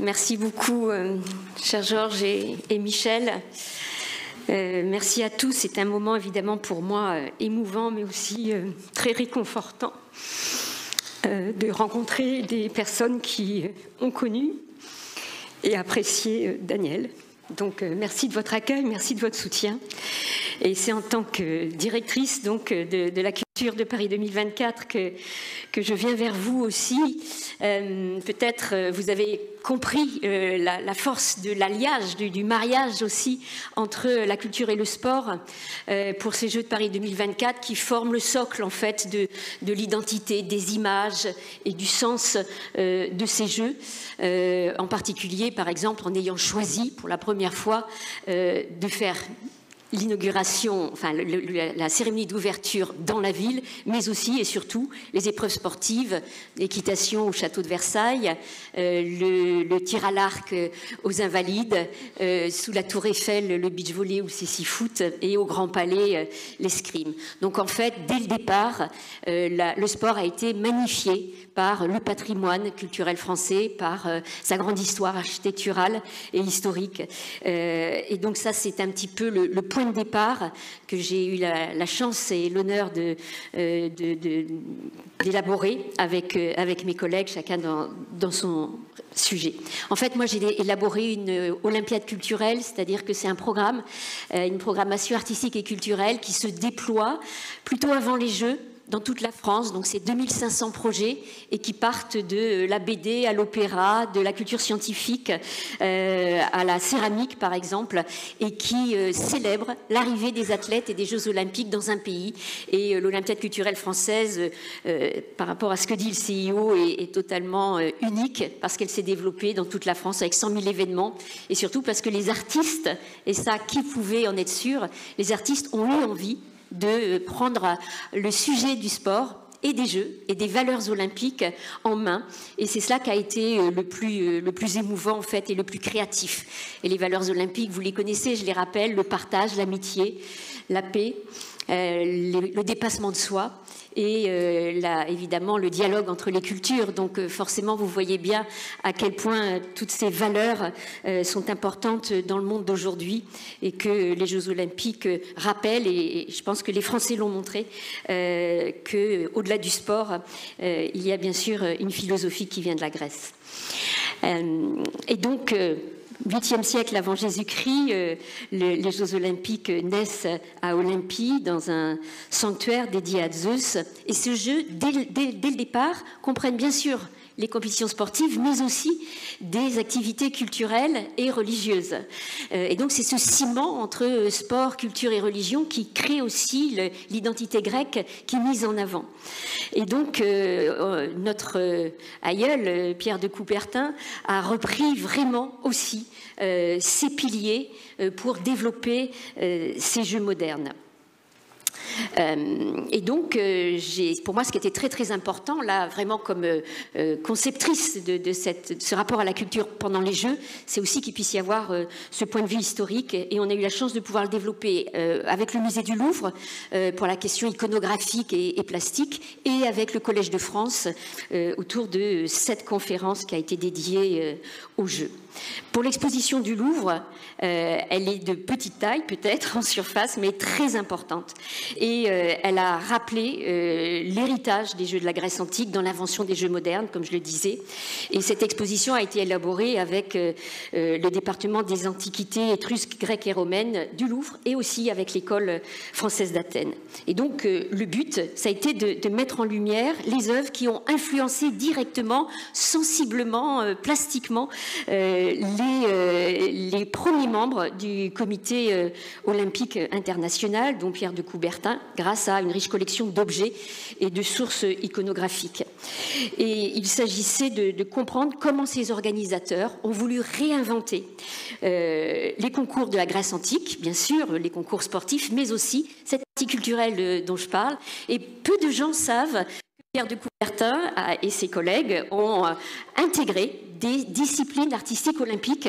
Merci beaucoup, cher Georges et Michel. Merci à tous. C'est un moment évidemment pour moi émouvant, mais aussi très réconfortant de rencontrer des personnes qui ont connu et apprécié Daniel. Donc merci de votre accueil, merci de votre soutien. Et c'est en tant que directrice donc, de la culture de Paris 2024 que je viens vers vous aussi. Peut-être vous avez compris la force de l'alliage, du mariage aussi entre la culture et le sport pour ces Jeux de Paris 2024 qui forment le socle en fait de l'identité, des images et du sens de ces Jeux. En particulier, par exemple, en ayant choisi pour la première fois de faire l'inauguration, enfin la cérémonie d'ouverture dans la ville, mais aussi et surtout les épreuves sportives, l'équitation au château de Versailles, le tir à l'arc aux Invalides, sous la tour Eiffel, le beach volley ou le sissi-foot, et au Grand Palais, l'escrime. Donc en fait, dès le départ, le sport a été magnifié par le patrimoine culturel français, par sa grande histoire architecturale et historique. Et donc ça, c'est un petit peu le point de départ que j'ai eu la chance et l'honneur d'élaborer avec mes collègues, chacun dans son sujet. En fait, moi, j'ai élaboré une Olympiade culturelle, c'est-à-dire que c'est un programme, une programmation artistique et culturelle qui se déploie plutôt avant les Jeux, dans toute la France, donc c'est 2500 projets et qui partent de la BD à l'opéra, de la culture scientifique à la céramique par exemple, et qui célèbrent l'arrivée des athlètes et des Jeux Olympiques dans un pays. Et l'Olympiade culturelle française, par rapport à ce que dit le CIO, est totalement unique parce qu'elle s'est développée dans toute la France avec 100 000 événements et surtout parce que les artistes, et ça qui pouvait en être sûr, les artistes ont eu envie de prendre le sujet du sport et des Jeux et des valeurs olympiques en main. Et c'est cela qui a été le plus émouvant en fait et le plus créatif. Et les valeurs olympiques, vous les connaissez, je les rappelle, le partage, l'amitié, la paix, le dépassement de soi et évidemment le dialogue entre les cultures. Donc forcément, vous voyez bien à quel point toutes ces valeurs sont importantes dans le monde d'aujourd'hui et que les Jeux Olympiques rappellent, et je pense que les Français l'ont montré, qu'au-delà du sport, il y a bien sûr une philosophie qui vient de la Grèce. Et donc, 8e siècle avant Jésus-Christ, les Jeux Olympiques naissent à Olympie, dans un sanctuaire dédié à Zeus. Et ce jeu, dès le départ, comprennent bien sûr les compétitions sportives, mais aussi des activités culturelles et religieuses. Et donc c'est ce ciment entre sport, culture et religion qui crée aussi l'identité grecque qui est mise en avant. Et donc notre aïeul, Pierre de Coubertin, a repris vraiment aussi ces piliers pour développer ces jeux modernes. Et donc, pour moi, ce qui était très très important, là, vraiment comme conceptrice de ce rapport à la culture pendant les Jeux, c'est aussi qu'il puisse y avoir ce point de vue historique. Et on a eu la chance de pouvoir le développer avec le musée du Louvre pour la question iconographique et plastique, et avec le Collège de France autour de cette conférence qui a été dédiée aux Jeux. Pour l'exposition du Louvre, elle est de petite taille peut-être en surface, mais très importante. Et elle a rappelé l'héritage des Jeux de la Grèce antique dans l'invention des Jeux modernes, comme je le disais. Et cette exposition a été élaborée avec le département des antiquités étrusques, grecques et romaines du Louvre, et aussi avec l'école française d'Athènes. Et donc le but, ça a été de mettre en lumière les œuvres qui ont influencé directement, sensiblement, plastiquement, les premiers membres du comité olympique international, dont Pierre de Coubertin, grâce à une riche collection d'objets et de sources iconographiques. Et il s'agissait de comprendre comment ces organisateurs ont voulu réinventer les concours de la Grèce antique, bien sûr, les concours sportifs, mais aussi cette partie culturelle dont je parle. Et peu de gens savent que Pierre de Coubertin Coubertin et ses collègues ont intégré des disciplines artistiques olympiques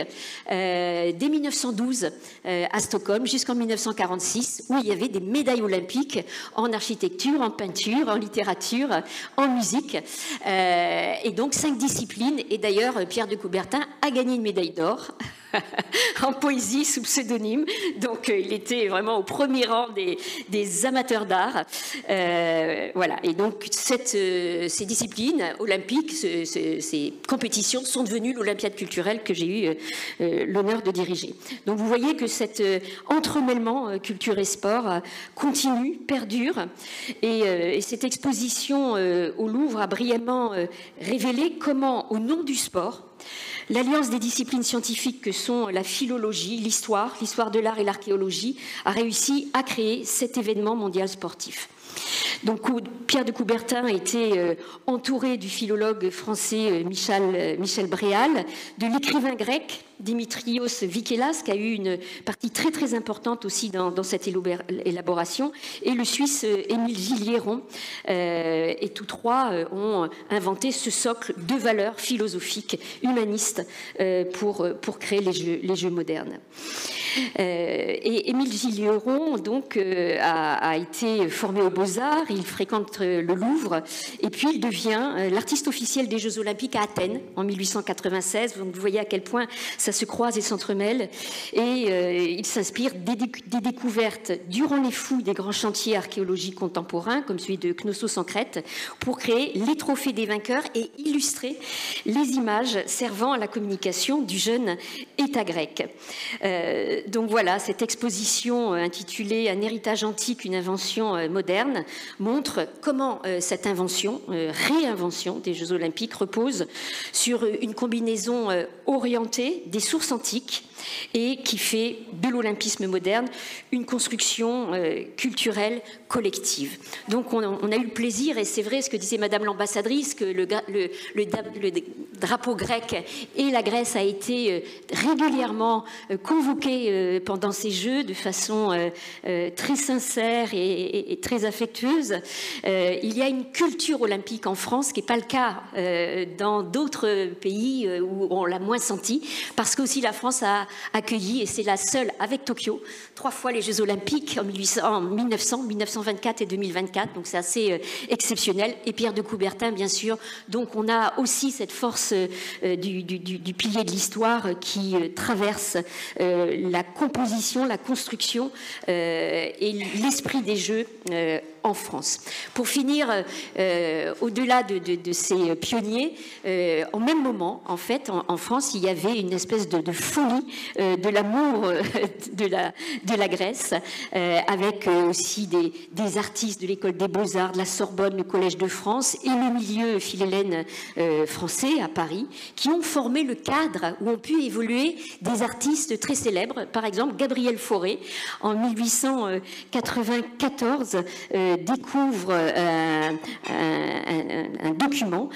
dès 1912 à Stockholm jusqu'en 1946, où il y avait des médailles olympiques en architecture, en peinture, en littérature, en musique. Et donc 5 disciplines. Et d'ailleurs, Pierre de Coubertin a gagné une médaille d'or en poésie sous pseudonyme. Donc il était vraiment au premier rang des amateurs d'art. Voilà. Et donc ces disciplines olympiques, ces compétitions sont devenues l'Olympiade culturelle que j'ai eu l'honneur de diriger. Donc vous voyez que cet entremêlement culture et sport continue, perdure. Et cette exposition au Louvre a brillamment révélé comment, au nom du sport, l'alliance des disciplines scientifiques que sont la philologie, l'histoire de l'art et l'archéologie a réussi à créer cet événement mondial sportif. Donc Pierre de Coubertin a été entouré du philologue français Michel Bréal, de l'écrivain grec Dimitrios Vikelas, qui a eu une partie très très importante aussi dans cette élaboration, et le Suisse Émile Gilliéron, et tous trois ont inventé ce socle de valeurs philosophiques, humanistes, pour créer les jeux modernes. Et Émile Gilliéron donc a été formé aux Beaux-Arts, il fréquente le Louvre et puis il devient l'artiste officiel des Jeux Olympiques à Athènes en 1896. Donc vous voyez à quel point ça se croise et s'entremêle, et il s'inspire des découvertes durant les fouilles des grands chantiers archéologiques contemporains comme celui de Knossos en Crète pour créer les trophées des vainqueurs et illustrer les images servant à la communication du jeune État grec. Donc voilà, cette exposition intitulée « Un héritage antique, une invention moderne » montre comment cette réinvention des Jeux Olympiques repose sur une combinaison orientée des sources antiques et qui fait de l'olympisme moderne une construction culturelle collective. Donc on a eu le plaisir, et c'est vrai ce que disait Madame l'ambassadrice, que le drapeau grec et la Grèce a été régulièrement convoqué pendant ces Jeux de façon très sincère et très affectueuse. Il y a une culture olympique en France qui n'est pas le cas dans d'autres pays où on l'a moins senti, parce que aussi la France a accueilli, et c'est la seule avec Tokyo, 3 fois les Jeux Olympiques en 1900, 1924 et 2024, donc c'est assez exceptionnel. Et Pierre de Coubertin, bien sûr. Donc on a aussi cette force du pilier de l'histoire qui traverse la composition, la construction et l'esprit des Jeux en France. Pour finir, au-delà de ces pionniers, en même moment, en fait, en France, il y avait une espèce de folie de l'amour de la Grèce, avec aussi des artistes de l'école des Beaux-Arts, de la Sorbonne, le Collège de France et le milieu philhellène français à Paris, qui ont formé le cadre où ont pu évoluer des artistes très célèbres. Par exemple, Gabriel Fauré, en 1894, découvre un document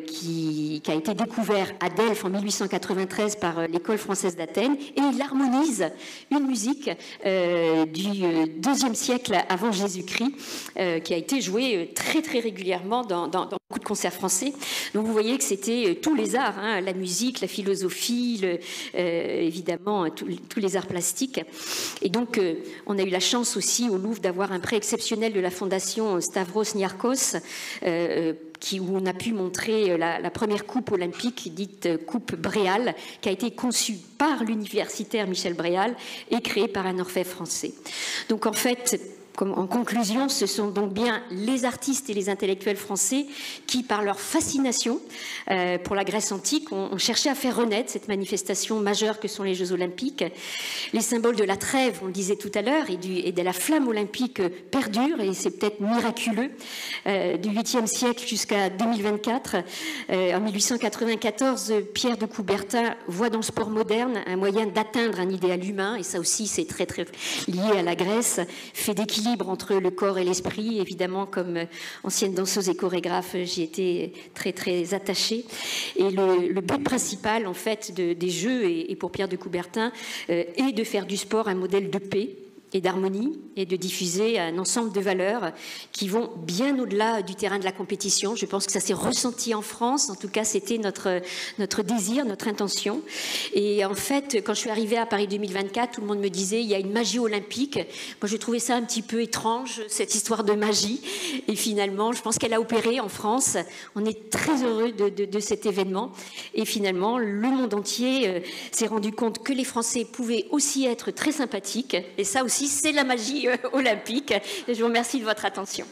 qui a été découvert à Delphes en 1893 par l'école française d'Athènes, et il harmonise une musique du IIe siècle avant Jésus-Christ, qui a été jouée très très régulièrement dans beaucoup de concerts français. Donc vous voyez que c'était tous les arts, hein, la musique, la philosophie, évidemment tous les arts plastiques. Et donc on a eu la chance aussi au Louvre d'avoir un prêt exceptionnel de la Fondation Stavros Niarchos, où on a pu montrer la première coupe olympique, dite coupe Bréal, qui a été conçue par l'universitaire Michel Bréal et créée par un orfèvre français. Donc en fait, en conclusion, ce sont donc bien les artistes et les intellectuels français qui, par leur fascination pour la Grèce antique, ont cherché à faire renaître cette manifestation majeure que sont les Jeux Olympiques. Les symboles de la trêve, on le disait tout à l'heure, et de la flamme olympique perdurent, et c'est peut-être miraculeux, du 8e siècle jusqu'à 2024. En 1894, Pierre de Coubertin voit dans le sport moderne un moyen d'atteindre un idéal humain, et ça aussi c'est très très lié à la Grèce, fait d'équilibre entre le corps et l'esprit. Évidemment, comme ancienne danseuse et chorégraphe, j'y étais très très attachée. Et le but principal en fait des Jeux, et pour Pierre de Coubertin, est de faire du sport un modèle de paix, et d'harmonie et de diffuser un ensemble de valeurs qui vont bien au-delà du terrain de la compétition. Je pense que ça s'est ressenti en France. En tout cas, c'était notre désir, notre intention. Et en fait, quand je suis arrivée à Paris 2024, tout le monde me disait il y a une magie olympique. Moi, je trouvais ça un petit peu étrange, cette histoire de magie. Et finalement, je pense qu'elle a opéré en France. On est très heureux de cet événement. Et finalement, le monde entier s'est rendu compte que les Français pouvaient aussi être très sympathiques. Et ça aussi, c'est la magie olympique. Et je vous remercie de votre attention.